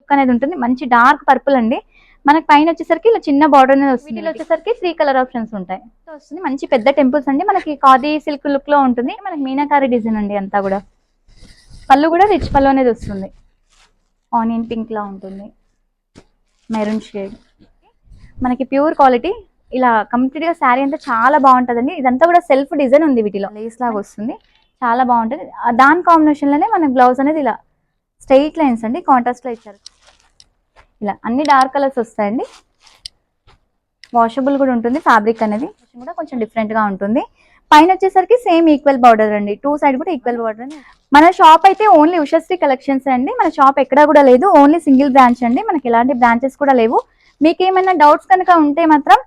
Look అనేది ఉంటుంది. మంచి డార్క్ పర్పుల్ అండి. మనకి పైన వచ్చేసరికి ఇలా చిన్న బార్డర్ అనేది వస్తుంది. వీటిలో వచ్చేసరికి 3 కలర్ ఆప్షన్స్ ఉంటాయి. వస్తుంది మంచి పెద్ద టెంపుల్స్ అండి. మనకి ఖాదీ సిల్క్ లుక్ లో ఉంటుంది. మనకి మీనాకారి డిజైన్ అండి అంతా కూడా. పళ్ళు కూడా రిచ్ పళ్ళు అనేది వస్తుంది. ఆనియన్ పింక్ లా ఉంటుంది, మెరూన్ షేడ్. మనకి ప్యూర్ క్వాలిటీ. ఇలా కంప్లీట్ గా శారీ అంతా చాలా బాగుంటుందండి. ఇదంతా కూడా సెల్ఫ్ డిజైన్ ఉంది. వీటిలో లేస్ లాగా వస్తుంది, చాలా బాగుంటుంది. దాని కాంబినేషన్ లోనే మనకి బ్లౌజ్ అనేది ఇలా స్ట్రైట్ లైన్స్ అండి, కాంట్రాస్ట్ లో ఇచ్చారు. ఇలా అన్ని డార్క్ కలర్స్ వస్తాయండి. వాషబుల్ కూడా ఉంటుంది. ఫ్యాబ్రిక్ అనేది కూడా కొంచెం డిఫరెంట్ గా ఉంటుంది. పైన వచ్చేసరికి సేమ్ ఈక్వల్ బార్డర్ అండి, 2 సైడ్ కూడా ఈక్వల్ బార్డర్ అండి. మన షాప్ అయితే ఓన్లీ ఉషశ్రీ కలెక్షన్స్ అండి. మన షాప్ ఎక్కడా కూడా లేదు, ఓన్లీ సింగిల్ బ్రాంచ్ అండి. మనకి ఎలాంటి బ్రాంచెస్ కూడా లేవు. మీకు ఏమైనా డౌట్స్ కనుక ఉంటే మాత్రం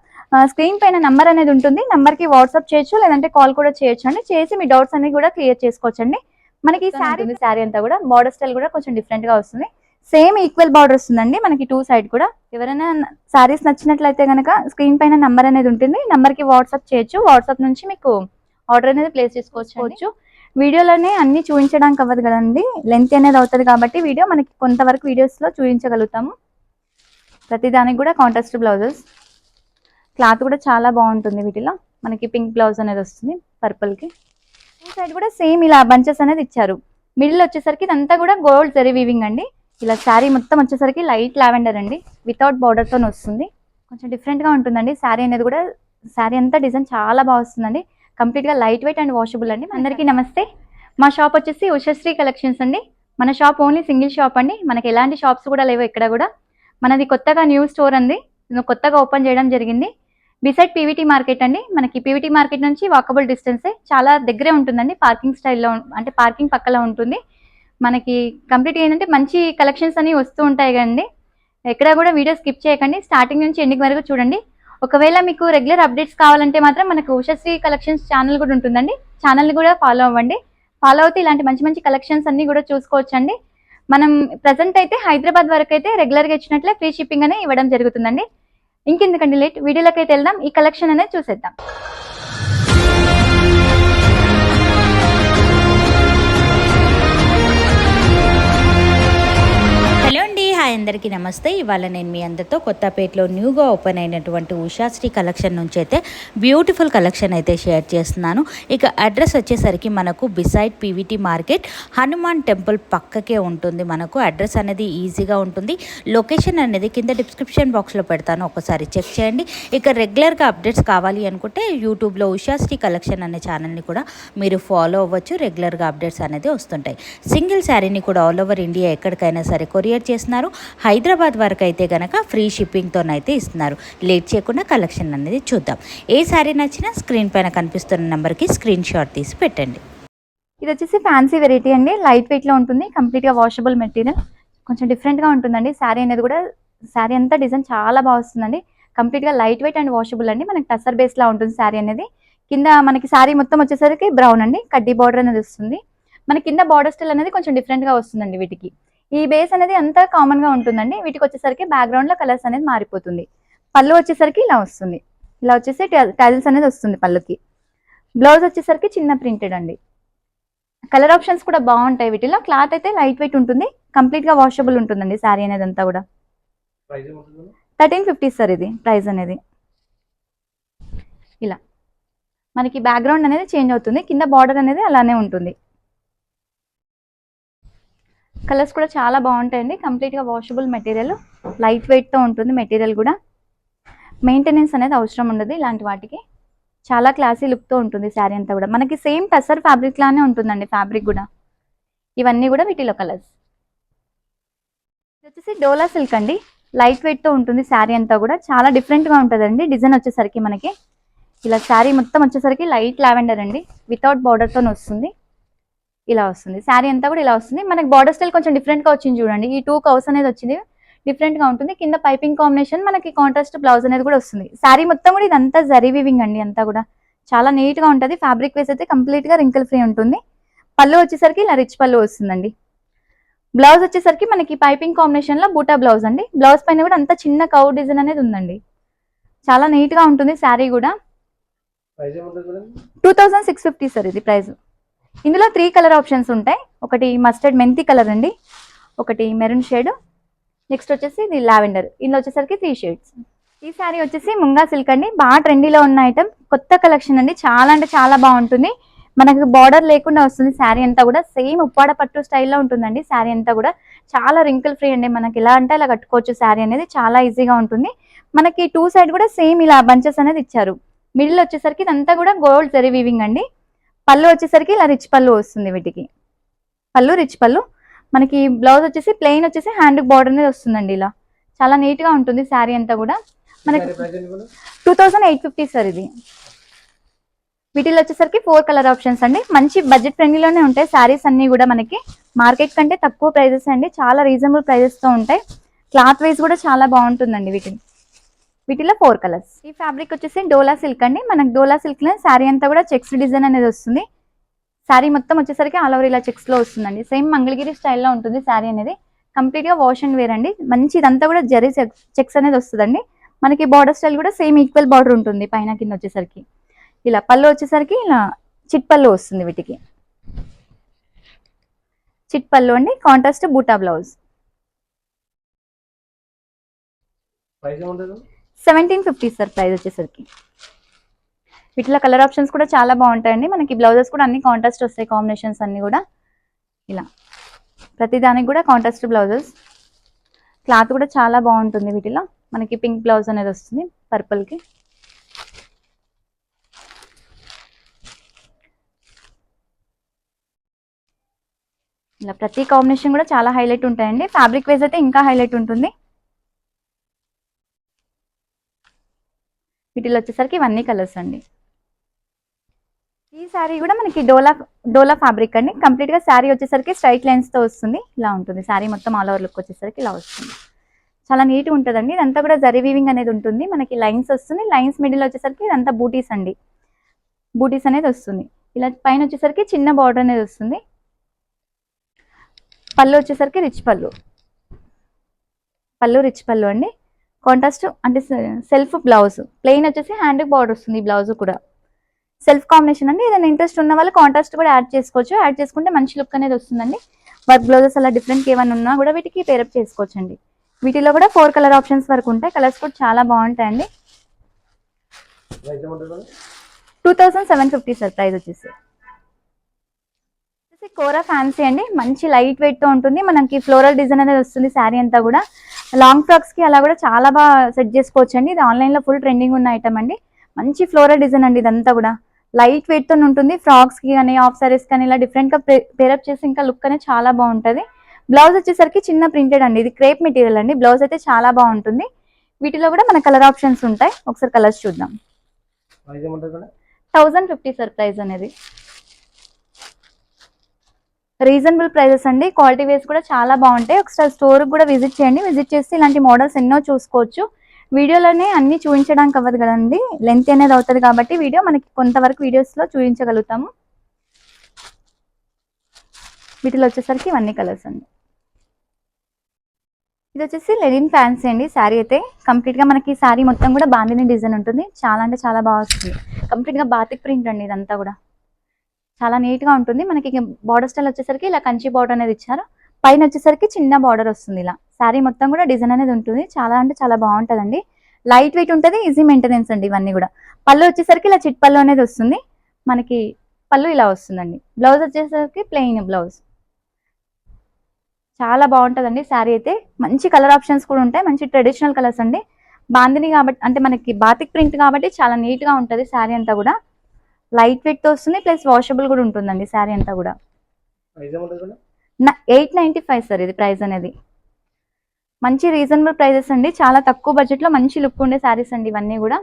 స్క్రీన్ పైన నంబర్ అనేది ఉంటుంది. నంబర్ కి వాట్సాప్ చేయొచ్చు, లేదంటే కాల్ కూడా చేయొచ్చు అండి. చేసి మీ డౌట్స్ అన్ని కూడా క్లియర్ చేసుకోవచ్చండి. మనకి శారీ అంతా కూడా బార్డర్ స్టైల్ కూడా కొంచెం డిఫరెంట్ గా వస్తుంది. సేమ్ ఈక్వల్ బార్డర్ వస్తుందండి మనకి 2 సైడ్ కూడా. ఎవరైనా శారీస్ నచ్చినట్లయితే కనుక స్క్రీన్ పైన నంబర్ అనేది ఉంటుంది. నంబర్ కి వాట్సాప్ చేయొచ్చు. వాట్సాప్ నుంచి మీకు ఆర్డర్ అనేది ప్లేస్ చేసుకోవచ్చు. వీడియోలోనే అన్ని చూపించడానికి అవ్వదు కదండి, లెంత్ అనేది అవుతుంది. కాబట్టి వీడియో మనకి కొంతవరకు వీడియోస్ లో చూపించగలుగుతాము. ప్రతిదానికి కూడా కాంట్రాస్ట్ బ్లౌజెస్. క్లాత్ కూడా చాలా బాగుంటుంది. వీటిలో మనకి పింక్ బ్లౌజ్ అనేది వస్తుంది పర్పుల్ కి. ఈ సైడ్ కూడా సేమ్ ఇలా బంచెస్ అనేది ఇచ్చారు. మిడిల్ వచ్చేసరికి ఇదంతా కూడా గోల్డ్ జరీ వీవింగ్ అండి. ఇలా శారీ మొత్తం వచ్చేసరికి లైట్ లావెండర్ అండి, వితౌట్ బార్డర్ తో వస్తుంది. కొంచెం డిఫరెంట్ గా ఉంటుందండి శారీ అనేది కూడా. శారీ అంతా డిజైన్ చాలా బాగా వస్తుందండి. కంప్లీట్ గా లైట్ వెయిట్ అండ్ వాషబుల్ అండి. అందరికీ నమస్తే. మా షాప్ వచ్చేసి ఉషశ్రీ కలెక్షన్స్ అండి. మన షాప్ ఓన్లీ సింగిల్ షాప్ అండి. మనకి ఎలాంటి షాప్స్ కూడా లేవు ఎక్కడ కూడా. మనది కొత్తగా న్యూ స్టోర్ అండి, కొత్తగా ఓపెన్ చేయడం జరిగింది. బిసైడ్ పీవీటీ మార్కెట్ అండి. మనకి పీవీటీ మార్కెట్ నుంచి వాకబుల్ డిస్టెన్సే, చాలా దగ్గరే ఉంటుందండి. పార్కింగ్ స్టైల్లో అంటే పార్కింగ్ పక్కలో ఉంటుంది. మనకి కంప్లీట్ ఏంటంటే మంచి కలెక్షన్స్ అని వస్తూ ఉంటాయి కదండి. ఎక్కడ కూడా వీడియో స్కిప్ చేయకండి, స్టార్టింగ్ నుంచి ఎండింగ్ వరకు చూడండి. ఒకవేళ మీకు రెగ్యులర్ అప్డేట్స్ కావాలంటే మాత్రం మనకు ఉషశ్రీ కలెక్షన్స్ ఛానల్ కూడా ఉంటుందండి. ఛానల్ని కూడా ఫాలో అవ్వండి. ఫాలో అవుతే ఇలాంటి మంచి మంచి కలెక్షన్స్ అన్ని కూడా చూసుకోవచ్చండి. మనం ప్రజెంట్ అయితే హైదరాబాద్ వరకు అయితే రెగ్యులర్గా ఇచ్చినట్లే ఫ్రీ షిప్పింగ్ అనేది ఇవ్వడం జరుగుతుందండి. ఇంకెందుకండి లేట్, వీడియోలోకి అయితే వెళ్దాం. ఈ కలెక్షన్ అనేది చూసేద్దాం. హలో అండి, హాయ్ అందరికీ నమస్తే. ఇవాళ నేను మీ అందరితో కొత్తపేటలో న్యూగా ఓపెన్ అయినటువంటి ఉషాశ్రీ కలెక్షన్ నుంచి అయితే బ్యూటిఫుల్ కలెక్షన్ అయితే షేర్ చేస్తున్నాను. ఇక అడ్రస్ వచ్చేసరికి మనకు beside PVT market, Hanuman temple పక్కకే ఉంటుంది. మనకు అడ్రస్ అనేది ఈజీగా ఉంటుంది. లొకేషన్ అనేది కింద డిస్క్రిప్షన్ బాక్స్లో పెడతాను, ఒకసారి చెక్ చేయండి. ఇక రెగ్యులర్గా అప్డేట్స్ కావాలి అనుకుంటే యూట్యూబ్లో ఉషాశ్రీ కలెక్షన్ అనే ఛానల్ని కూడా మీరు ఫాలో అవ్వచ్చు. రెగ్యులర్గా అప్డేట్స్ అనేది వస్తుంటాయి. సింగిల్ శారీని కూడా ఆల్ ఓవర్ ఇండియా ఎక్కడికైనా సరే కొరియర్ చేస్తున్నారు. హైదరాబాద్ వరకు అయితే కనుక ఫ్రీ షిప్పింగ్తోనైతే ఇస్తున్నారు. లేట్ చేయకుండా కలెక్షన్ అనేది చూద్దాం. ఏ శారీ నచ్చినా స్క్రీన్ పైన కనిపిస్తున్న నెంబర్కి స్క్రీన్ షాట్ తీసి పెట్టండి. ఇది వచ్చేసి ఫ్యాన్సీ వెరైటీ అండి. లైట్ వెయిట్ లో ఉంటుంది, కంప్లీట్ గా వాషబుల్ మెటీరియల్. కొంచెం డిఫరెంట్ గా ఉంటుందండి. శారీ అనేది కూడా, శారీ అంతా డిజైన్ చాలా బాగా వస్తుందండి. కంప్లీట్ గా లైట్ వెయిట్ అండ్ వాషబుల్ అండి. మనకి టసర్ బేస్ లా ఉంటుంది శారీ అనేది. కింద మనకి శారీ మొత్తం వచ్చేసరికి బ్రౌన్ అండి, కడ్డీ బార్డర్ అనేది వస్తుంది. మన కింద బార్డర్ స్టైల్ అనేది కొంచెం డిఫరెంట్ గా వస్తుందండి. వీటికి ఈ బేస్ అనేది అంతా కామన్ గా ఉంటుందండి. వీటికి వచ్చేసరికి బ్యాక్గ్రౌండ్ లో కలర్స్ అనేది మారిపోతుంది. పళ్ళు వచ్చేసరికి ఇలా వస్తుంది. ఇలా వచ్చేసి టైల్స్ అనేది వస్తుంది పళ్ళుకి. బ్లౌజ్ వచ్చేసరికి చిన్న ప్రింటెడ్ అండి. కలర్ ఆప్షన్స్ కూడా బాగుంటాయి వీటిలో. క్లాత్ అయితే లైట్ వెయిట్ ఉంటుంది, కంప్లీట్ గా వాషబుల్ ఉంటుందండి శారీ అనేది అంతా కూడా. 1350 సార్ ఇది ప్రైస్ అనేది. ఇలా మనకి బ్యాక్గ్రౌండ్ అనేది చేంజ్ అవుతుంది, కింద బార్డర్ అనేది అలానే ఉంటుంది. కలర్స్ కూడా చాలా బాగుంటాయండి. కంప్లీట్ గా వాషబుల్ మెటీరియల్, లైట్ వెయిట్ తో ఉంటుంది మెటీరియల్ కూడా. మెయింటెనెన్స్ అనేది అవసరం ఉండదు ఇలాంటి వాటికి. చాలా క్లాసీ లుక్ తో ఉంటుంది శారీ అంతా కూడా. మనకి సేమ్ టసర్ ఫ్యాబ్రిక్ లానే ఉంటుందండి ఫ్యాబ్రిక్ కూడా. ఇవన్నీ కూడా వీటిలో కలర్స్. ఇది వచ్చేసి డోలా సిల్క్ అండి. లైట్ వెయిట్ తో ఉంటుంది శారీ అంతా కూడా. చాలా డిఫరెంట్ గా ఉంటుందండి. డిజైన్ వచ్చేసరికి మనకి ఇలా శారీ మొత్తం వచ్చేసరికి లైట్ లావెండర్ అండి, వితౌట్ బార్డర్ తో వస్తుంది. ఇలా వస్తుంది శారీ అంతా కూడా. ఇలా వస్తుంది మనకి. బార్డర్ స్టైల్ కొంచెం డిఫరెంట్ గా వచ్చింది చూడండి. ఈ 2 కర్వ్స్ అనేది వచ్చింది, డిఫరెంట్ గా ఉంటుంది. కింద పైపింగ్ కాంబినేషన్ మనకి కాంట్రాస్ట్ బ్లౌజ్ అనేది కూడా వస్తుంది. శారీ మొత్తం కూడా ఇదంతా జరీ వీవింగ్ అండి అంతా కూడా. చాలా నీట్ గా ఉంటుంది. ఫ్యాబ్రిక్ వేస్ అయితే కంప్లీట్ గా రింకిల్ ఫ్రీ ఉంటుంది. పళ్ళు వచ్చేసరికి ఇలా రిచ్ పళ్ళు వస్తుందండి. బ్లౌజ్ వచ్చేసరికి మనకి పైపింగ్ కాంబినేషన్ లో బూటా బ్లౌజ్ అండి. బ్లౌజ్ పైన కూడా అంత చిన్న కర్వ్ డిజైన్ అనేది ఉందండి. చాలా నీట్ గా ఉంటుంది శారీ కూడా. 2650 సార్ ఇది ప్రైస్. ఇందులో 3 కలర్ ఆప్షన్స్ ఉంటాయి. ఒకటి మస్టర్డ్ మెంతి కలర్ అండి, ఒకటి మెరూన్ షేడ్, నెక్స్ట్ వచ్చేసి ఇది లావెండర్, ఇందులో వచ్చేసరికి 3 షేడ్స్. ఈ శారీ వచ్చేసి ముంగా సిల్క్ అండి, బాగా ట్రెండీలో ఉన్న ఐటమ్, కొత్త కలెక్షన్ అండి, చాలా అంటే చాలా బాగుంటుంది. మనకు బార్డర్ లేకుండా వస్తుంది శారీ అంతా కూడా, సేమ్ ఉప్పాడ పట్టు స్టైల్లో ఉంటుందండి శారీ అంతా కూడా. చాలా రింకిల్ ఫ్రీ అండి, మనకి ఎలా అంటే అలా కట్టుకోవచ్చు శారీ అనేది, చాలా ఈజీగా ఉంటుంది. మనకి 2 సైడ్ కూడా సేమ్ ఇలా బంచెస్ అనేది ఇచ్చారు. మిడిల్ వచ్చేసరికి ఇదంతా కూడా గోల్డ్ జరీ వీవింగ్ అండి. పళ్ళు వచ్చేసరికి ఇలా రిచ్ పళ్ళు వస్తుంది, వీటికి పళ్ళు రిచ్ పళ్ళు. మనకి బ్లౌజ్ వచ్చేసి ప్లెయిన్ వచ్చేసి హ్యాండ్ బార్డర్ అనేది వస్తుందండి. ఇలా చాలా నీట్ గా ఉంటుంది శారీ అంతా కూడా. మనకి 2850 సార్ ఇది. వీటిలో వచ్చేసరికి 4 కలర్ ఆప్షన్స్ అండి. మంచి బడ్జెట్ ఫ్రెండ్లీలోనే ఉంటాయి శారీస్ అన్ని కూడా, మనకి మార్కెట్ కంటే తక్కువ ప్రైజెస్ అండి, చాలా రీజనబుల్ ప్రైజెస్ తో ఉంటాయి. క్లాత్ వైజ్ కూడా చాలా బాగుంటుందండి. వీటిలో 4 కలర్స్. ఈ ఫ్యాబ్రిక్ వచ్చేసి డోలా సిల్క్ అండి. మనకి డోలా సిల్క్ లో శారీ అంతా కూడా చెక్స్ డిజైన్ అనేది వస్తుంది. శారీ మొత్తం వచ్చేసరికి ఆల్ ఓవర్ ఇలా చెక్స్ లో వస్తుందండి. సేమ్ మంగళగిరి స్టైల్లో ఉంటుంది శారీ అనేది. కంప్లీట్ గా వాష్ అండ్ వేర్ అండి. మంచి ఇదంతా కూడా జరీ చెక్స్ అనేది వస్తుందండి. మనకి బార్డర్ స్టైల్ కూడా సేమ్ ఈక్వల్ బార్డర్ ఉంటుంది పైన కింద వచ్చేసరికి. ఇలా పళ్ళు వచ్చేసరికి ఇలా చిట్ పళ్ళు వస్తుంది, వీటికి చిట్ పళ్ళు అండి. కాంట్రాస్ట్ బూటా బ్లౌజ్. 1750 సార్ ప్రైస్ వచ్చేసరికి. వీటిలో కలర్ ఆప్షన్స్ కూడా చాలా బాగుంటాయండి. మనకి బ్లౌజెస్ కూడా అన్ని కాంట్రాస్ట్ వస్తాయి, కాంబినేషన్స్ అన్ని కూడా. ఇలా ప్రతి దానికి కూడా కాంట్రాస్ట్ బ్లౌజెస్. క్లాత్ కూడా చాలా బాగుంటుంది. వీటిలో మనకి పింక్ బ్లౌజ్ అనేది వస్తుంది పర్పుల్ కి. ఇలా ప్రతి కాంబినేషన్ కూడా చాలా హైలైట్ ఉంటాయండి. ఫ్యాబ్రిక్ వైజ్ అయితే ఇంకా హైలైట్ ఉంటుంది. వీటిలో వచ్చేసరికి ఇవన్నీ కలర్స్ అండి. ఈ శారీ కూడా మనకి డోలా ఫ్యాబ్రిక్ అండి. కంప్లీట్ గా శారీ వచ్చేసరికి స్ట్రైట్ లైన్స్ తో వస్తుంది. ఇలా ఉంటుంది శారీ మొత్తం, ఆల్ ఓవర్ లుక్ వచ్చేసరికి ఇలా వస్తుంది. చాలా నీట్ గా ఉంటుందండి. ఇదంతా కూడా జరీ వీవింగ్ అనేది ఉంటుంది. మనకి లైన్స్ వస్తుంది. లైన్స్ మిడిల్ వచ్చేసరికి ఇదంతా బూటీస్ అండి, బూటీస్ అనేది వస్తుంది. ఇలా పైన వచ్చేసరికి చిన్న బార్డర్ అనేది వస్తుంది. పళ్ళు వచ్చేసరికి రిచ్ పళ్ళు, పళ్ళు రిచ్ పళ్ళు అండి. కాంట్రాస్ట్ అంటే సెల్ఫ్ బ్లౌజ్, ప్లెయిన్ వచ్చేసి హ్యాండ్ బార్డర్ వస్తుంది. ఈ బ్లౌజ్ కూడా సెల్ఫ్ కాంబినేషన్ అండి. ఏదైనా ఇంట్రెస్ట్ ఉన్న వాళ్ళు కాంట్రాస్ట్ కూడా యాడ్ చేసుకోవచ్చు. యాడ్ చేసుకుంటే మంచి లుక్ అనేది వస్తుందండి. వర్క్ బ్లౌజెస్ అలా డిఫరెంట్ ఏమైనా ఉన్నా కూడా వీటికి పేరప్ చేసుకోవచ్చు అండి. వీటిలో కూడా 4 కలర్ ఆప్షన్స్ వరకు ఉంటాయి. కలర్స్ కూడా చాలా బాగుంటాయండి. 2750 సార్ ప్రైస్ వచ్చేసి. కోరా ఫ్యాన్సీ అండి, మంచి లైట్ వెయిట్ తో ఉంటుంది. మనకి ఫ్లోరల్ డిజైన్ అనేది వస్తుంది శారీ అంతా కూడా. లాంగ్ ఫ్రాక్స్ కి అలా కూడా చాలా బాగా సెట్ చేసుకోవచ్చు అండి. ఇది ఆన్లైన్ లో ఫుల్ ట్రెండింగ్ ఉన్న ఐటమ్ అండి. మంచి ఫ్లోరల్ డిజైన్ అండి. ఇదంతా కూడా లైట్ వెయిట్ తో ఉంటుంది. ఫ్రాక్స్ కి కానీ ఆఫ్ సారీస్ కానీ ఇలా డిఫరెంట్ గా పేరప్ చేసి ఇంకా లుక్ అనేది చాలా బాగుంటది. బ్లౌజ్ వచ్చేసరికి చిన్న ప్రింటెడ్ అండి. ఇది క్రేప్ మెటీరియల్ అండి. బ్లౌజ్ అయితే చాలా బాగుంటుంది. వీటిలో కూడా మన కలర్ ఆప్షన్స్ ఉంటాయి. ఒకసారి కలర్స్ చూద్దాం. 1050 సార్ ప్రైస్ అనేది. రీజనబుల్ ప్రైజెస్ అండి. క్వాలిటీ వైస్ కూడా చాలా బాగుంటాయి. ఒకసారి స్టోర్ కూడా విజిట్ చేయండి. విజిట్ చేసి ఇలాంటి మోడల్స్ ఎన్నో చూసుకోవచ్చు. వీడియోలోనే అన్ని చూపించడానికి అవ్వదు కదండి, లెంత్ అనేది అవుతుంది కాబట్టి వీడియో మనకి కొంతవరకు వీడియోస్ లో చూపించగలుగుతాము. వీటిలో వచ్చేసరికి ఇవన్నీ కలర్స్ అండి. ఇది వచ్చేసి లెనిన్ ఫ్యాన్సీ అండి. శారీ అయితే కంప్లీట్ గా మనకి శారీ మొత్తం కూడా బాందిని డిజైన్ ఉంటుంది. చాలా అంటే చాలా బాగా వస్తుంది. కంప్లీట్ గా బాతిక్ ప్రింట్ అండి. ఇదంతా కూడా చాలా నీట్ గా ఉంటుంది. మనకి బార్డర్ స్టైల్ వచ్చేసరికి ఇలా కంచి బార్డర్ అనేది ఇచ్చారు. పైన వచ్చేసరికి చిన్న బార్డర్ వస్తుంది. ఇలా శారీ మొత్తం కూడా డిజైన్ అనేది ఉంటుంది. చాలా అంటే చాలా బాగుంటుందండి. లైట్ వెయిట్ ఉంటుంది, ఈజీ మెయింటెనెన్స్ అండి ఇవన్నీ కూడా. పళ్ళు వచ్చేసరికి ఇలా చిట్ పళ్ళు అనేది వస్తుంది. మనకి పళ్ళు ఇలా వస్తుందండి. బ్లౌజ్ వచ్చేసరికి ప్లెయిన్ బ్లౌజ్. చాలా బాగుంటుందండి శారీ అయితే. మంచి కలర్ ఆప్షన్స్ కూడా ఉంటాయి. మంచి ట్రెడిషనల్ కలర్స్ అండి. బాందిని కాబట్టి అంటే మనకి బాతిక్ ప్రింట్ కాబట్టి చాలా నీట్ గా ఉంటుంది శారీ అంతా కూడా. లైట్ వెయిట్ తో వస్తుంది, ప్లస్ వాషబుల్ కూడా ఉంటుందండి శారీ అంతా కూడా. 895 సార్ ఇది ప్రైస్ అనేది. మంచి రీజనబుల్ ప్రైజెస్ అండి. చాలా తక్కువ బడ్జెట్ లో మంచి లుక్ ఉండే శారీస్ అండి ఇవన్నీ కూడా.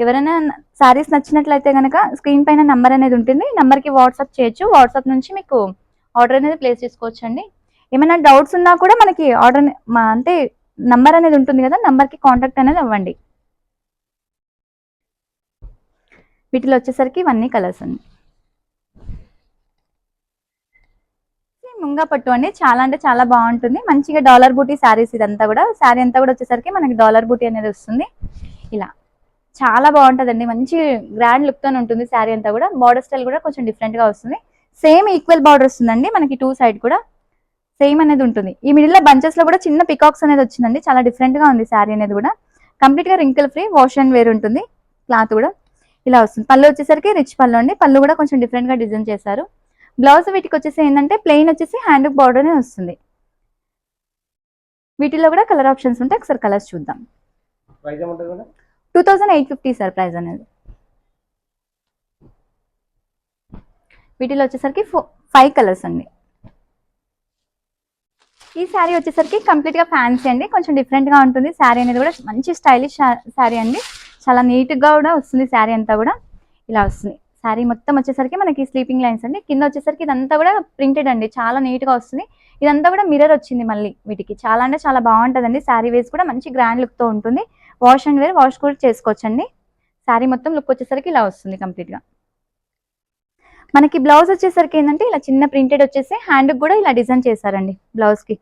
ఎవరైనా శారీస్ నచ్చినట్లయితే కనుక స్క్రీన్ పైన నంబర్ అనేది ఉంటుంది. నంబర్ కి వాట్సాప్ చేయొచ్చు. వాట్సాప్ నుంచి మీకు ఆర్డర్ అనేది ప్లేస్ చేసుకోవచ్చు అండి. ఏమైనా డౌట్స్ ఉన్నా కూడా మనకి ఆర్డర్ అంటే నంబర్ అనేది ఉంటుంది కదా, నంబర్ కి కాంటాక్ట్ అనేది అవ్వండి. వీటిలో వచ్చేసరికి ఇవన్నీ కలర్స్ అండి. ముంగా పట్టు అండి. చాలా అంటే చాలా బాగుంటుంది. మంచిగా డాలర్ బూటీ శారీస్ ఇదంతా కూడా. శారీ అంతా కూడా వచ్చేసరికి మనకి డాలర్ బూటీ అనేది వస్తుంది. ఇలా చాలా బాగుంటుందండి. మంచి గ్రాండ్ లుక్ తో ఉంటుంది శారీ అంతా కూడా. బార్డర్ స్టైల్ కూడా కొంచెం డిఫరెంట్ గా వస్తుంది. సేమ్ ఈక్వల్ బార్డర్ వస్తుందండి మనకి 2 సైడ్ కూడా. సేమ్ అనేది ఉంటుంది. ఈ మిడిల్ లో బంచెస్ లో కూడా చిన్న పికాక్స్ అనేది వచ్చిందండి, చాలా డిఫరెంట్ గా ఉంది శారీ అనేది కూడా. కంప్లీట్ గా wrinkle free, wash and wear ఉంటుంది. క్లాత్ కూడా ఇలా వస్తుంది. పళ్ళు వచ్చేసరికి రిచ్ పళ్ళు అండి, పళ్ళు కూడా కొంచెం డిఫరెంట్ గా డిజైన్ చేశారు. బ్లౌజ్ వీటికి వచ్చేసి ఏంటంటే ప్లెయిన్ వచ్చేసి హ్యాండ్ బార్డర్ వస్తుంది. వీటిలో కూడా కలర్ ఆప్షన్స్ ఉంటాయి, ఒకసారి కలర్స్ చూద్దాం. 2850 సార్ ప్రైస్ అనేది. వీటిలో వచ్చేసరికి 5 కలర్స్ అండి. ఈ శారీ వచ్చేసరికి కంప్లీట్ గా ఫ్యాన్సీ అండి, కొంచెం డిఫరెంట్ గా ఉంటుంది. శారీ అనేది కూడా మంచి స్టైలిష్ శారీ అండి, చాలా నీట్ గా కూడా వస్తుంది. శారీ అంతా కూడా ఇలా వస్తుంది. శారీ మొత్తం వచ్చేసరికి మనకి స్లీపింగ్ లైన్స్ అండి, కింద వచ్చేసరికి ఇదంతా కూడా ప్రింటెడ్ అండి, చాలా నీట్ గా వస్తుంది. ఇదంతా కూడా మిర్రర్ వచ్చింది మళ్ళీ వీటికి, చాలా అంటే చాలా బాగుంటుందండి. శారీ వేస్ కూడా మంచి గ్రాండ్ లుక్ తో ఉంటుంది. వాష్ అండ్ వేర్, వాష్ కూడా చేసుకోవచ్చండి. శారీ మొత్తం లుక్ వచ్చేసరికి ఇలా వస్తుంది కంప్లీట్ గా. మనకి బ్లౌజ్ వచ్చేసరికి ఏంటంటే ఇలా చిన్న ప్రింటెడ్ వచ్చేసి హ్యాండ్ కూడా ఇలా డిజైన్ చేశారండి బ్లౌజ్ కి.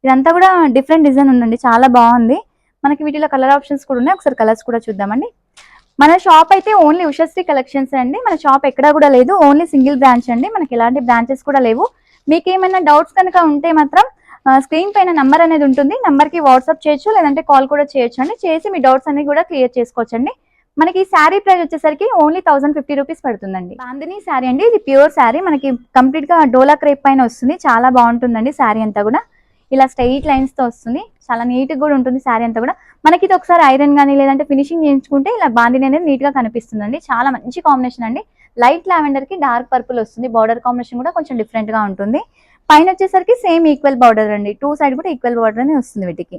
ఇదంతా కూడా డిఫరెంట్ డిజైన్ ఉందండి, చాలా బాగుంది. మనకి వీటిలో కలర్ ఆప్షన్స్ కూడా ఉన్నాయి, ఒకసారి కలర్స్ కూడా చూద్దామండి. మన షాప్ అయితే ఓన్లీ ఉషశ్రీ కలెక్షన్స్ అండి, మన షాప్ ఎక్కడా కూడా లేదు, ఓన్లీ సింగిల్ బ్రాంచ్ అండి, మనకి ఎలాంటి బ్రాంచెస్ కూడా లేవు. మీకు ఏమైనా డౌట్స్ కనుక ఉంటే మాత్రం స్క్రీన్ పైన నంబర్ అనేది ఉంటుంది, నంబర్ కి వాట్సాప్ చేయొచ్చు, లేదంటే కాల్ కూడా చేయొచ్చు అండి. చేసి మీ డౌట్స్ అన్ని కూడా క్లియర్ చేసుకోవచ్చండి. మనకి శారీ ప్రైస్ వచ్చేసరికి ఓన్లీ 1050 రూపీస్ పడుతుందండి. బాందిని శారీ అండి, ఇది ప్యూర్ శారీ, మనకి కంప్లీట్ గా డోలా క్రేప్ పైన వస్తుంది, చాలా బాగుంటుందండి. శారీ అంతా కూడా ఇలా స్ట్రైట్ లైన్స్ తో వస్తుంది, చాలా నీట్ గా కూడా ఉంటుంది శారీ అంతా కూడా. మనకి ఇది ఒకసారి ఐరన్ గానీ లేదంటే ఫినిషింగ్ చేయించుకుంటే ఇలా బాందిని అనేది నీట్ గా కనిపిస్తుందండి. చాలా మంచి కాంబినేషన్ అండి, లైట్ లావెండర్ కి డార్క్ పర్పుల్ వస్తుంది. బార్డర్ కాంబినేషన్ కూడా కొంచెం డిఫరెంట్ గా ఉంటుంది. పైన వచ్చేసరికి సేమ్ ఈక్వల్ బార్డర్ అండి, 2 సైడ్ కూడా ఈక్వల్ బార్డర్ అనేది వస్తుంది వీటికి.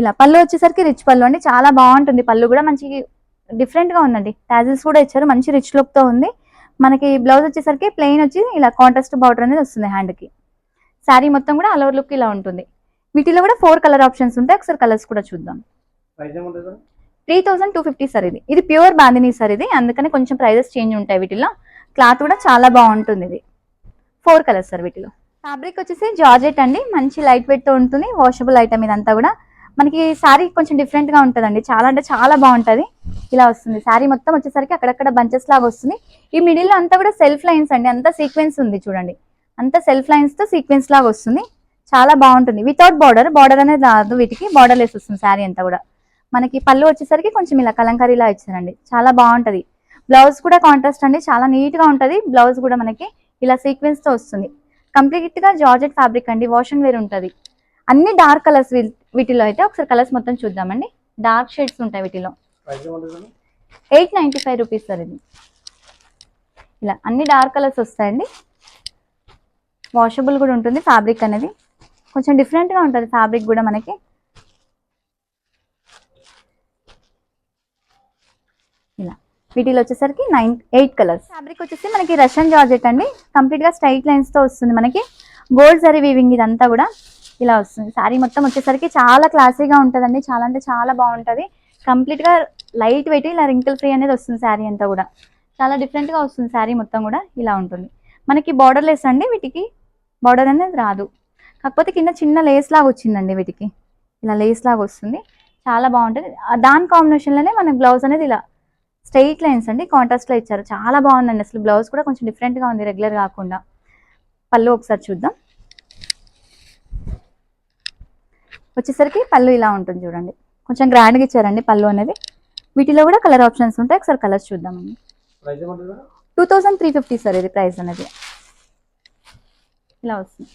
ఇలా పళ్ళు వచ్చేసరికి రిచ్ పళ్ళు అండి, చాలా బాగుంటుంది. పళ్ళు కూడా మంచి డిఫరెంట్ గా ఉందండి, టాజిల్స్ కూడా ఇచ్చారు, మంచి రిచ్ లుక్ తో ఉంది. మనకి బ్లౌజ్ వచ్చేసరికి ప్లెయిన్ వచ్చి ఇలా కాంట్రాస్ట్ బార్డర్ అనేది వస్తుంది హ్యాండ్ కి. శారీ మొత్తం కూడా ఆల్ ఓవర్ లుక్ ఇలా ఉంటుంది. వీటిలో కూడా 4 కలర్ ఆప్షన్స్ ఉంటాయి, ఒకసారి కలర్స్ కూడా చూద్దాం. 3250 సార్ ఇది. ఇది ప్యూర్ బాందిని సార్ ఇది, అందుకని కొంచెం ప్రైజెస్ చేంజ్ ఉంటాయి వీటిలో. క్లాత్ కూడా చాలా బాగుంటుంది. ఇది 4 కలర్స్ సార్. వీటిలో ఫ్యాబ్రిక్ వచ్చేసి జార్జెట్ అండి, మంచి లైట్ వెయిట్ తో ఉంటుంది, వాషబుల్ ఐటమ్ ఇదంతా కూడా. మనకి శారీ కొంచెం డిఫరెంట్ గా ఉంటుందండి, చాలా అంటే చాలా బాగుంటది. ఇలా వస్తుంది శారీ మొత్తం వచ్చేసరికి అక్కడక్కడ బంచెస్ లాగా వస్తుంది. ఈ మిడిల్ లో అంతా కూడా సెల్ఫ్ లైన్స్ అండి, అంతా సీక్వెన్స్ ఉంది చూడండి, అంతా సెల్ఫ్ లైన్స్ తో సీక్వెన్స్ లాగా వస్తుంది, చాలా బాగుంటుంది. వితౌట్ బార్డర్, బార్డర్ అనేది రాదు వీటికి, బార్డర్ లెస్ వస్తుంది శారీ అంతా కూడా. మనకి పళ్ళు వచ్చేసరికి కొంచెం ఇలా కలంకారీలా ఇచ్చారండి, చాలా బాగుంటది. బ్లౌజ్ కూడా కాంట్రాస్ట్ అండి, చాలా నీట్ గా ఉంటది. బ్లౌజ్ కూడా మనకి ఇలా సీక్వెన్స్ తో వస్తుంది. కంప్లీట్ గా జార్జెట్ ఫ్యాబ్రిక్ అండి, వాష్ అండ్ వేర్ ఉంటది. అన్ని డార్క్ కలర్స్ వీటిలో అయితే. ఒకసారి కలర్స్ మొత్తం చూద్దామండి, డార్క్ షేడ్స్ ఉంటాయి వీటిలో. 895 రూపీస్ సార్ ఇది. ఇలా అన్ని డార్క్ కలర్స్ వస్తాయండి, వాషబుల్ కూడా ఉంటుంది. ఫ్యాబ్రిక్ అనేది కొంచెం డిఫరెంట్ గా ఉంటుంది, ఫ్యాబ్రిక్ కూడా మనకి. ఇలా వీటిలో వచ్చేసరికి 8 కలర్స్. ఫ్యాబ్రిక్ వచ్చేసి మనకి రష్యన్ జార్జెట్ అండి, కంప్లీట్ గా స్ట్రైట్ లైన్స్ తో వస్తుంది. మనకి గోల్డ్ జరీ వీవింగ్ ఇదంతా కూడా ఇలా వస్తుంది. శారీ మొత్తం వచ్చేసరికి చాలా క్లాసీగా ఉంటుందండి, చాలా అంటే చాలా బాగుంటుంది. కంప్లీట్ గా లైట్ వెయిట్, ఇలా రింకిల్ ఫ్రీ అనేది వస్తుంది. శారీ అంతా కూడా చాలా డిఫరెంట్ గా వస్తుంది. శారీ మొత్తం కూడా ఇలా ఉంటుంది. మనకి బార్డర్ లెస్ అండి, వీటికి బార్డర్ అనేది రాదు, కాకపోతే కింద చిన్న లేస్ లాగా వచ్చిందండి వీటికి, ఇలా లేస్ లాగా వస్తుంది, చాలా బాగుంటుంది. దాని కాంబినేషన్ లోనే మన బ్లౌజ్ అనేది ఇలా స్ట్రైట్ లైన్స్ అండి, కాంట్రాస్ట్ లో ఇచ్చారు, చాలా బాగుందండి. అసలు బ్లౌజ్ కూడా కొంచెం డిఫరెంట్ గా ఉంది, రెగ్యులర్ కాకుండా. పళ్ళు ఒకసారి చూద్దాం. వచ్చేసరికి పళ్ళు ఇలా ఉంటుంది చూడండి, కొంచెం గ్రాండ్గా ఇచ్చారండి పళ్ళు అనేది. వీటిలో కూడా కలర్ ఆప్షన్స్ ఉంటాయి, ఒకసారి కలర్స్ చూద్దామండి. 2350 సార్ ఇది ప్రైస్ అనేది. ఇలా వస్తుంది.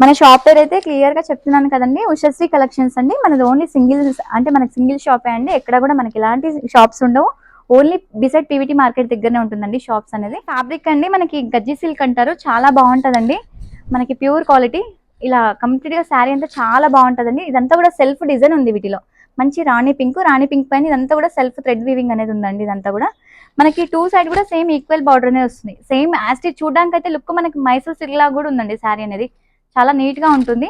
మన షాప్ పేరు అయితే క్లియర్ గా చెప్తున్నాను కదండి, ఉషశ్రీ కలెక్షన్స్ అండి. మనది ఓన్లీ సింగిల్, అంటే మనకి సింగిల్ షాపే అండి, ఎక్కడ కూడా మనకి ఎలాంటి షాప్స్ ఉండవు. ఓన్లీ బిసైడ్ పీవీటీ మార్కెట్ దగ్గరనే ఉంటుందండి షాప్స్ అనేది. ఫ్యాబ్రిక్ అండి మనకి గజ్జి సిల్క్ అంటారు, చాలా బాగుంటుందండి, మనకి ప్యూర్ క్వాలిటీ. ఇలా కంప్లీట్ గా శారీ అంతా చాలా బాగుంటుందండి. ఇదంతా కూడా సెల్ఫ్ డిజైన్ ఉంది వీటిలో, మంచి రాణి పింక్ పైన ఇదంతా కూడా సెల్ఫ్ థ్రెడ్ వీవింగ్ అనేది ఉందండి. ఇదంతా కూడా మనకి 2 సైడ్ కూడా సేమ్ ఈక్వల్ బార్డర్ అనేది వస్తుంది. సేమ్ యాస్టిచ్ చూడడానికి అయితే లుక్ మనకి మైసూర్ సిల్క్ లాగా కూడా ఉందండి శారీ అనేది, చాలా నీట్ గా ఉంటుంది.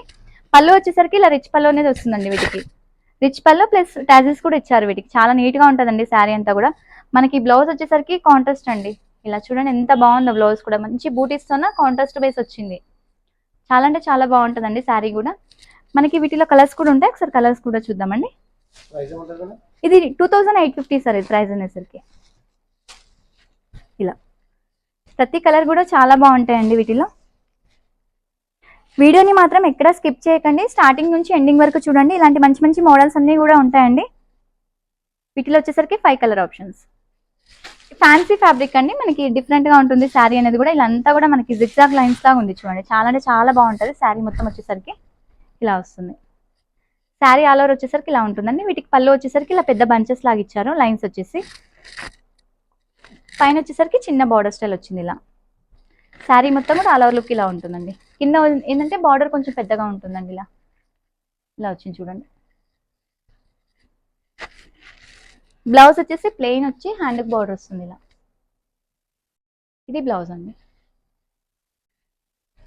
పళ్ళు వచ్చేసరికి ఇలా రిచ్ పళ్ళు అనేది వస్తుందండి వీటికి, రిచ్ పళ్ళు ప్లస్ టాజిల్స్ కూడా ఇచ్చారు వీటికి, చాలా నీట్ గా ఉంటుందండి శారీ అంతా కూడా. మనకి బ్లౌజ్ వచ్చేసరికి కాంట్రాస్ట్ అండి, ఇలా చూడండి ఎంత బాగుందో బ్లౌజ్ కూడా, మంచి బూటీస్ తోన కాంట్రాస్ట్ బేస్ వచ్చింది, చాలా అంటే చాలా బాగుంటుందండి శారీ కూడా. మనకి వీటిలో కలర్స్ కూడా ఉంటాయి, ఒకసారి కలర్స్ కూడా చూద్దామండి. ఇది 2850 సార్ ఇది ప్రైస్ అనేసరికి. ఇలా ప్రతి కలర్ కూడా చాలా బాగుంటాయండి వీటిలో. వీడియోని మాత్రం ఎక్కడ స్కిప్ చేయకండి, స్టార్టింగ్ నుంచి ఎండింగ్ వరకు చూడండి. ఇలాంటి మంచి మంచి మోడల్స్ అన్నీ కూడా ఉంటాయండి. వీటిలో వచ్చేసరికి 5 కలర్ ఆప్షన్స్. ఫ్యాన్సీ ఫ్యాబ్రిక్ అండి, మనకి డిఫరెంట్ గా ఉంటుంది శారీ అనేది కూడా. ఇలా అంతా కూడా మనకి జిగ్జాగ్ లైన్స్ లాగా ఉంది చూడండి, చాలా అంటే చాలా బాగుంటుంది. శారీ మొత్తం వచ్చేసరికి ఇలా వస్తుంది. శారీ ఆల్ ఓవర్ వచ్చేసరికి ఇలా ఉంటుందండి. వీటికి పళ్ళు వచ్చేసరికి ఇలా పెద్ద బంచెస్ లాగా ఇచ్చారు, లైన్స్ వచ్చేసి. పైన వచ్చేసరికి చిన్న బార్డర్ స్టైల్ వచ్చింది ఇలా. శారీ మొత్తం కూడా ఆల్ ఓవర్ లుక్ ఇలా ఉంటుందండి. కింద ఏంటంటే బార్డర్ కొంచెం పెద్దగా ఉంటుందండి, ఇలా ఇలా వచ్చింది చూడండి. బ్లౌజ్ వచ్చేసి ప్లెయిన్ వచ్చి హ్యాండ్కి బార్డర్ వస్తుంది ఇలా. ఇది బ్లౌజ్ అండి.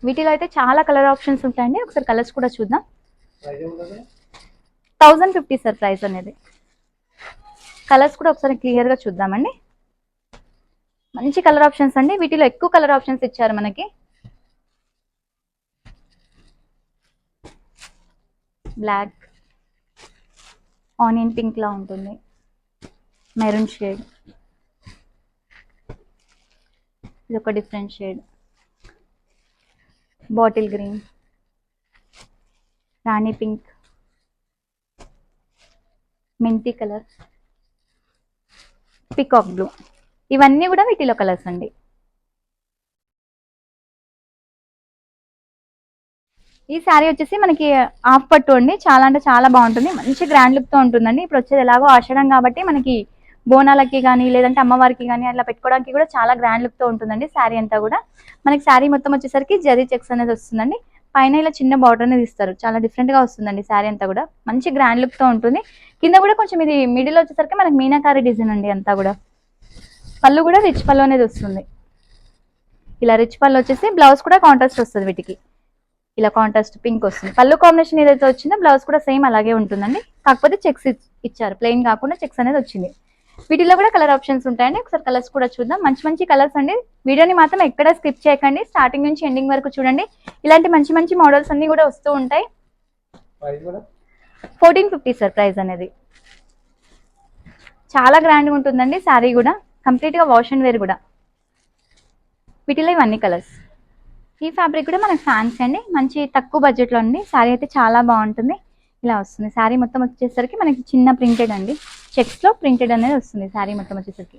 వీటిలో అయితే చాలా కలర్ ఆప్షన్స్ ఉంటాయండి. ఒకసారి కలర్స్ కూడా చూద్దాం. 1050 సార్ ప్రైస్ అనేది. కలర్స్ కూడా ఒకసారి క్లియర్ గా చూద్దామండి. మంచి కలర్ ఆప్షన్స్ అండి. వీటిలో ఎక్కువ కలర్ ఆప్షన్స్ ఇచ్చారు మనకి. బ్లాక్, ఆనియన్ పింక్ లా ఉంటుంది, మెరూన్ షేడ్, ఇది ఒక డిఫరెంట్ షేడ్, బాటిల్ గ్రీన్, రాణి పింక్, మెంతి కలర్, పికాక్ బ్లూ. ఇవన్నీ కూడా వీటిలో కలర్స్ అండి. ఈ శారీ వచ్చేసి మనకి హాఫ్ పట్టు అండి, చాలా అంటే చాలా బాగుంటుంది. మంచి గ్రాండ్ లుక్ తో ఉంటుందండి. ఇప్పుడు వచ్చేది ఎలాగో ఆషాఢం కాబట్టి మనకి బోనాలకి కానీ లేదంటే అమ్మవారికి కానీ అట్లా పెట్టుకోవడానికి కూడా చాలా గ్రాండ్ లుక్ తో ఉంటుందండి శారీ అంతా కూడా. మనకి శారీ మొత్తం వచ్చేసరికి జరీ చెక్స్ అనేది వస్తుందండి. పైన ఇలా చిన్న బార్డర్ అనేది ఇస్తారు, చాలా డిఫరెంట్ గా వస్తుందండి శారీ అంతా కూడా. మంచి గ్రాండ్ లుక్ తో ఉంటుంది. కింద కూడా కొంచెం ఇది మిడిల్ వచ్చేసరికి మనకి మీనాకారి డిజైన్ అండి అంతా కూడా. పళ్ళు కూడా రిచ్ పళ్ళు అనేది వస్తుంది. ఇలా రిచ్ పళ్ళు వచ్చేసి బ్లౌజ్ కూడా కాంట్రాస్ట్ వస్తుంది వీటికి. ఇలా కాంట్రాస్ట్ పింక్ వస్తుంది. పళ్ళు కాంబినేషన్ ఏదైతే వచ్చిందో బ్లౌజ్ కూడా సేమ్ అలాగే ఉంటుందండి. కాకపోతే చెక్స్ ఇచ్చారు, ప్లెయిన్ కాకుండా చెక్స్ అనేది వచ్చింది. వీటిలో కూడా కలర్ ఆప్షన్స్ ఉంటాయండి. ఒకసారి కలర్స్ కూడా చూద్దాం. మంచి మంచి కలర్స్ అండి. వీడియోని మాత్రం ఎక్కడ స్కిప్ చేయకండి, స్టార్టింగ్ నుంచి ఎండింగ్ వరకు చూడండి. ఇలాంటి మంచి మంచి మోడల్స్ అన్ని కూడా వస్తూ ఉంటాయి. 1450 సార్ ప్రైస్ అనేది. చాలా గ్రాండ్గా ఉంటుందండి శారీ కూడా, కంప్లీట్ గా వాష్ అండ్ వేర్ కూడా. వీటిలో ఇవన్నీ కలర్స్. ఈ ఫ్యాబ్రిక్ కూడా మనకి ఫ్యాన్సీ అండి, మంచి తక్కువ బడ్జెట్ లో అండి. శారీ అయితే చాలా బాగుంటుంది. ఇలా వస్తుంది శారీ మొత్తం వచ్చేసరికి మనకి చిన్న ప్రింటెడ్ అండి, చెక్స్ లో ప్రింటెడ్ అనేది వస్తుంది శారీ మొత్తం వచ్చేసరికి.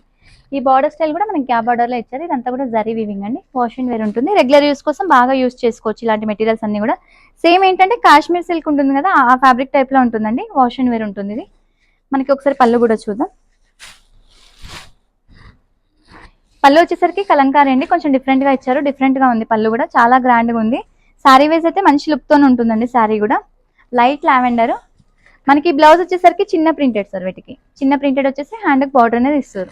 ఈ బార్డర్ స్టైల్ కూడా మనకి గ్యాప్ బార్డర్ లో ఇచ్చారు. ఇదంతా కూడా జరీ వీవింగ్ అండి, వాష్ అండ్ వేర్ ఉంటుంది. రెగ్యులర్ యూస్ కోసం బాగా యూస్ చేసుకోవచ్చు ఇలాంటి మెటీరియల్స్ అన్ని కూడా. సేమ్ ఏంటంటే కాశ్మీర్ సిల్క్ ఉంటుంది కదా, ఆ ఫ్యాబ్రిక్ టైప్ లో ఉంటుందండి, వాష్ అండ్ వేర్ ఉంటుంది ఇది. మనకి ఒకసారి పళ్ళు కూడా చూద్దాం. పళ్ళు వచ్చేసరికి కలంకారీ అండి, కొంచెం డిఫరెంట్ గా ఇచ్చారు. డిఫరెంట్ గా ఉంది పళ్ళు కూడా, చాలా గ్రాండ్ గా ఉంది. శారీ వైజ్ అయితే మంచి లుక్ తోనే ఉంటుందండి శారీ కూడా. Light lavender. మనకి బ్లౌజ్ వచ్చేసరికి చిన్న ప్రింటెడ్ సార్, వీటికి చిన్న ప్రింటెడ్ వచ్చేసి హ్యాండ్ బార్డర్ అనేది ఇస్తారు.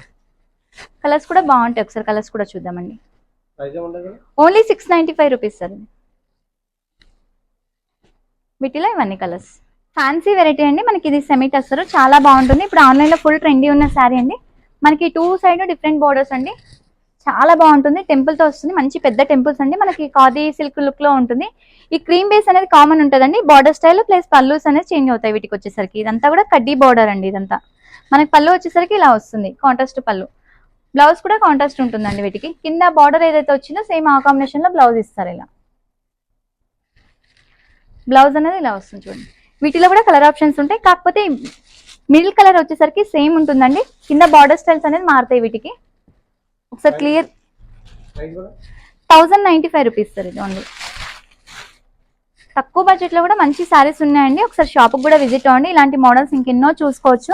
కలర్స్ కూడా బాగుంటాయి. ఒకసారి కలర్స్ కూడా చూద్దామండి. Only 695 rupees sir. వీటిలో ఇవన్నీ కలర్స్. ఫ్యాన్సీ వెరైటీ అండి, మనకి ఇది సెమీ టస్సర్, చాలా బాగుంటుంది. ఇప్పుడు ఆన్లైన్ లో ఫుల్ ట్రెండీ ఉన్న శారీ అండి. మనకి 2 సైడ్ డిఫరెంట్ బోర్డర్స్ అండి, చాలా బాగుంటుంది. టెంపుల్ తో వస్తుంది, మంచి పెద్ద టెంపుల్స్ అండి. మనకి ఖాదీ సిల్క్ లుక్ లో ఉంటుంది. ఈ క్రీమ్ బేస్ అనేది కామన్ ఉంటుందండి. బార్డర్ స్టైల్ ప్లస్ పల్లూస్ అనేది చేంజ్ అవుతాయి వీటికి వచ్చేసరికి. ఇదంతా కూడా కడ్డీ బార్డర్ అండి ఇదంతా. మనకి పళ్ళు వచ్చేసరికి ఇలా వస్తుంది, కాంట్రాస్ట్ పళ్ళు. బ్లౌజ్ కూడా కాంట్రాస్ట్ ఉంటుందండి వీటికి. కింద బార్డర్ ఏదైతే వచ్చిందో సేమ్ ఆ కాంబినేషన్ లో బ్లౌజ్ ఇస్తారు. ఇలా బ్లౌజ్ అనేది ఇలా వస్తుంది చూడండి. వీటిలో కూడా కలర్ ఆప్షన్స్ ఉంటాయి, కాకపోతే మిడిల్ కలర్ వచ్చేసరికి సేమ్ ఉంటుందండి. కింద బార్డర్ స్టైల్స్ అనేది మారుతాయి వీటికి. ఒకసారి క్లియర్. 1095 రూపీస్ సార్ ఇది ఓన్లీ. తక్కువ బడ్జెట్ లో కూడా మంచి శారీస్ ఉన్నాయండి. ఒకసారి షాప్ కూడా విజిట్ అవ్వండి. ఇలాంటి మోడల్స్ ఇంకెన్నో చూసుకోవచ్చు.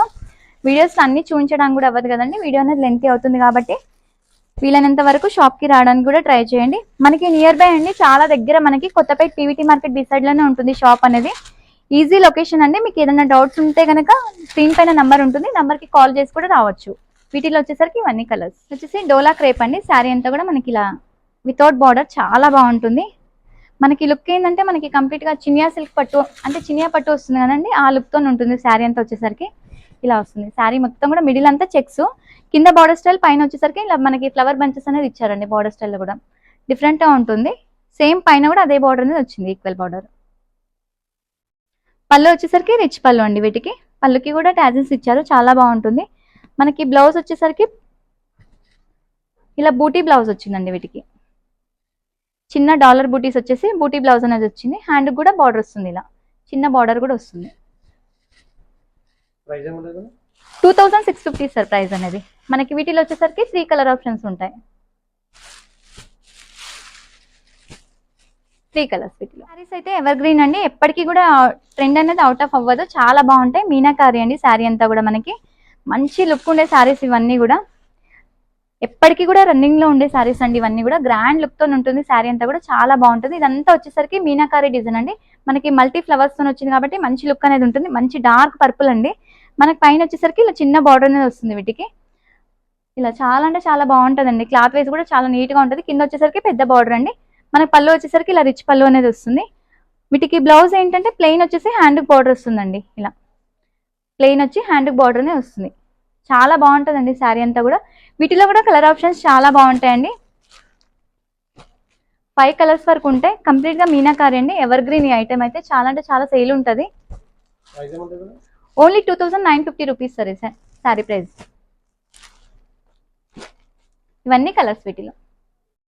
వీడియోస్ అన్ని చూపించడానికి కూడా అవ్వదు కదండి, వీడియో అనేది లెంతీ అవుతుంది కాబట్టి వీలైనంత వరకు షాప్ కి రావడానికి కూడా ట్రై చేయండి. మనకి నియర్ బై అండి, చాలా దగ్గర మనకి కొత్తపేట పీవీటీ మార్కెట్ బిసైడ్ లోనే ఉంటుంది షాప్ అనేది. ఈజీ లొకేషన్ అండి. మీకు ఏదైనా డౌట్స్ ఉంటే కనుక స్క్రీన్ పైన నంబర్ ఉంటుంది, నంబర్ కి కాల్ చేసి కూడా రావచ్చు. వీటిలో వచ్చేసరికి ఇవన్నీ కలర్స్. వచ్చేసి డోలా క్రేప్ అండి. శారీ అంతా కూడా మనకి ఇలా వితౌట్ బార్డర్, చాలా బాగుంటుంది. మనకి లుక్ ఏంటంటే మనకి కంప్లీట్ గా చినియా సిల్క్ పట్టు అంటే చినియా పట్టు వస్తుంది కదండి, ఆ లుక్ తో ఉంటుంది శారీ అంతా వచ్చేసరికి. ఇలా వస్తుంది శారీ మొత్తం కూడా. మిడిల్ అంతా చెక్స్, కింద బార్డర్ స్టైల్, పైన వచ్చేసరికి ఇలా మనకి ఫ్లవర్ బంచెస్ అనేది ఇచ్చారండి. బార్డర్ స్టైల్ లో కూడా డిఫరెంట్ గా ఉంటుంది. సేమ్ పైన కూడా అదే బార్డర్ అనేది వచ్చింది, ఈక్వల్ బార్డర్. పళ్ళు వచ్చేసరికి రిచ్ పళ్ళు అండి వీటికి. పళ్ళుకి కూడా ట్యాజెస్ ఇచ్చారు, చాలా బాగుంటుంది. మనకి బ్లౌజ్ వచ్చేసరికి ఇలా బూటీ బ్లౌజ్ వచ్చిందండి వీటికి. చిన్న డాలర్ బూటీస్ వచ్చేసి బూటీ బ్లౌజ్ అనేది వచ్చింది. హ్యాండ్ కూడా బార్డర్ వస్తుంది, ఇలా చిన్న బార్డర్ కూడా వస్తుంది. 2650 సార్ ప్రైస్ అనేది. మనకి వీటిలో వచ్చేసరికి 3 కలర్ ఆప్షన్స్ ఉంటాయి, 3 కలర్స్ వీటిలో. శారీస్ అయితే ఎవర్ గ్రీన్ అండి, ఎప్పటికీ కూడా ట్రెండ్ అనేది అవుట్ ఆఫ్ అవ్వదు. చాలా బాగుంటాయి. మీనాకారి అండి శారీ అంతా కూడా, మనకి మంచి లుక్ ఉండే శారీస్ ఇవన్నీ కూడా. ఎప్పటికీ కూడా రన్నింగ్ లో ఉండే శారీస్ అండి ఇవన్నీ కూడా. గ్రాండ్ లుక్ తో ఉంటుంది శారీ అంతా కూడా, చాలా బాగుంటుంది. ఇదంతా వచ్చేసరికి మీనాకారి డిజైన్ అండి. మనకి మల్టీ ఫ్లవర్స్ తో వచ్చింది కాబట్టి మంచి లుక్ అనేది ఉంటుంది. మంచి డార్క్ పర్పుల్ అండి. మనకి పైన వచ్చేసరికి ఇలా చిన్న బార్డర్ అనేది వస్తుంది వీటికి. ఇలా చాలా అంటే చాలా బాగుంటుందండి. క్లాత్ వైజ్ కూడా చాలా నీట్ గా ఉంటుంది. కింద వచ్చేసరికి పెద్ద బార్డర్ అండి. మనకి పళ్ళు వచ్చేసరికి ఇలా రిచ్ పళ్ళు అనేది వస్తుంది. వీటికి బ్లౌజ్ ఏంటంటే ప్లెయిన్ వచ్చేసి హ్యాండ్ బార్డర్ వస్తుందండి. ఇలా ప్లెయిన్ వచ్చి హ్యాండ్ బార్డర్ అనేది వస్తుంది. చాలా బాగుంటుందండి శారీ అంతా కూడా. వీటిలో కూడా కలర్ ఆప్షన్స్ చాలా బాగుంటాయండి. 5 కలర్స్ వరకు ఉంటాయి. కంప్లీట్ గా మీనాకారి అండి, ఎవర్ గ్రీన్ ఈ ఐటమ్ అయితే చాలా అంటే చాలా సేల్ ఉంటుంది. ఓన్లీ 2950 రూపీస్ సరే శారీ ప్రైస్. ఇవన్నీ కలర్స్ వీటిలో.